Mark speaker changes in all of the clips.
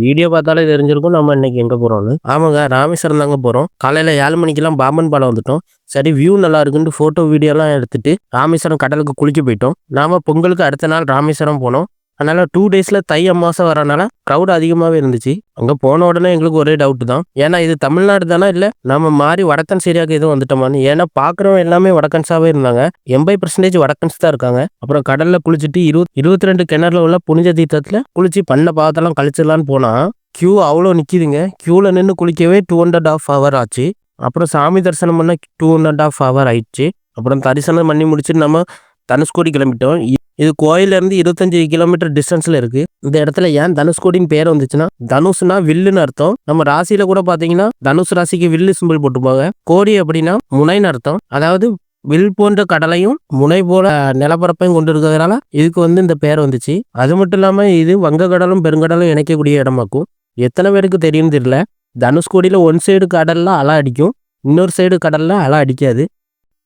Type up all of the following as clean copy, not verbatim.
Speaker 1: Video பார்த்தாலே தெரிஞ்சிருக்கும் நம்ம இன்னைக்கு எங்க போறோம்னு. ஆமாங்க, ராமேஸ்வரம் தாங்க போறோம். காலையில 7 மணிக்கெல்லாம் பாம்பன் பாலம் வந்துட்டோம். சரி வியூ நல்லா இருக்குன்ட்டு ஃபோட்டோ வீடியோலாம் எடுத்துட்டு ராமேஸ்வரம் கடலுக்கு குளிக்க போயிட்டோம். நாம பொங்கலுக்கு அடுத்த நாள் ராமேஸ்வரம் போனோம். அதனால 2 டேஸ்ல தை அமாவாசை வரனால க்ரௌட் அதிகமாவே இருந்துச்சு. அங்க போன உடனே எங்களுக்கு ஒரே டவுட் தான். ஏன்னா இது தமிழ்நாடு தானா இல்ல நம்ம மாறி வடக்கன்ஸ் ஏரியாவுக்கு எதுவும் வந்துட்டோமான்னு. ஏன்னா பாக்குறவங்க எல்லாமே வடக்கன்ஸாவே இருந்தாங்க. 80% வடக்கன்ஸ் தான் இருக்காங்க. அப்புறம் கடல்ல குளிச்சுட்டு 22 கிணறுல உள்ள புனித தீர்த்தத்துல குளிச்சு பண்ண பாவத்தெல்லாம் கழிச்சிடலான்னு போனா கியூ அவ்வளோ நிக்குதுங்க. கியூல நின்று குளிக்கவே 2.5 ஹவர் ஆச்சு. அப்புறம் சாமி தரிசனம் பண்ண 2.5 ஹவர் ஆயிடுச்சு. அப்புறம் தரிசனம் பண்ணி முடிச்சுட்டு நம்ம தனுஷ்கோடி கிளம்பிட்டோம். இது கோயில இருந்து 25 கிலோமீட்டர் டிஸ்டன்ஸ்ல இருக்கு. இந்த இடத்துல ஏன் தனுஷ்கோடின்னு பேர் வந்துச்சுன்னா, தனுஷ்னா வில்லுன்னு அர்த்தம். நம்ம ராசியில கூட பாத்தீங்கன்னா தனுஷ் ராசிக்கு வில்லு சிம்பிள் போட்டுப்பாங்க. கோடி அப்படின்னா முனைன்னு அர்த்தம். அதாவது வில் போன்ற கடலையும் முனை போல நிலப்பரப்பையும் கொண்டு இருக்கிறதுனால இதுக்கு இந்த பேர் வந்துச்சு. அது மட்டும் இல்லாம இது வங்கக்கடலும் பெருங்கடலும் இணைக்கக்கூடிய இடமாக்கும். எத்தனை பேருக்கு தெரியும் தெரியல. தனுஷ்கோடியில ஒன் சைடு கடல்ல அலை அடிக்கும், இன்னொரு சைடு கடல்ல அலை அடிக்காது.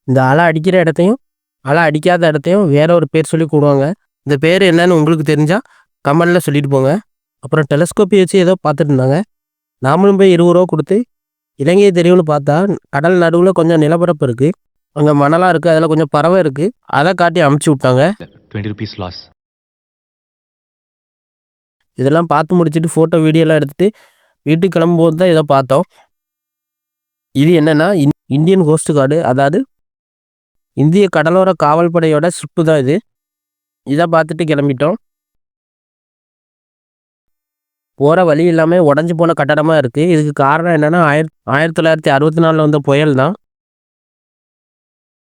Speaker 1: இந்த அலை அடிக்கிற இடத்தையும் அலை அடிக்காத இடத்தையும் வேற ஒரு பேர் சொல்லி கூடுவாங்க. இந்த பேர் என்னன்னு உங்களுக்கு தெரிஞ்சா கமெண்ட்ல சொல்லிட்டு போங்க. அப்புறம் டெலஸ்கோப்பி வச்சு ஏதோ பார்த்துட்டு இருந்தாங்க. நாமளும் போய் 20 ரூபா கொடுத்து இலங்கையை தெரியும்னு பார்த்தா கடல் நடுவில் கொஞ்சம் நிலப்பரப்பு இருக்கு, அங்கே மணலாக இருக்குது, அதில் கொஞ்சம் பறவை இருக்குது, அதை காட்டி அமுச்சு விட்டாங்க.
Speaker 2: 20 rupees loss.
Speaker 1: இதெல்லாம் பார்த்து முடிச்சுட்டு ஃபோட்டோ வீடியோலாம் எடுத்துட்டு வீட்டுக்கு கிளம்பும்போது தான் இதை பார்த்தோம். இது என்னன்னா இந்தியன் கோஸ்ட் கார்டு, அதாவது இந்திய கடலோர காவல் படையோட ஷிப்பு தான் இது. இதை பார்த்துட்டு கிளம்பிட்டோம். போகிற வழி எல்லாமே உடஞ்சி போன கட்டடமாக இருக்குது. இதுக்கு காரணம் என்னென்னா 1964 வந்த புயல் தான்.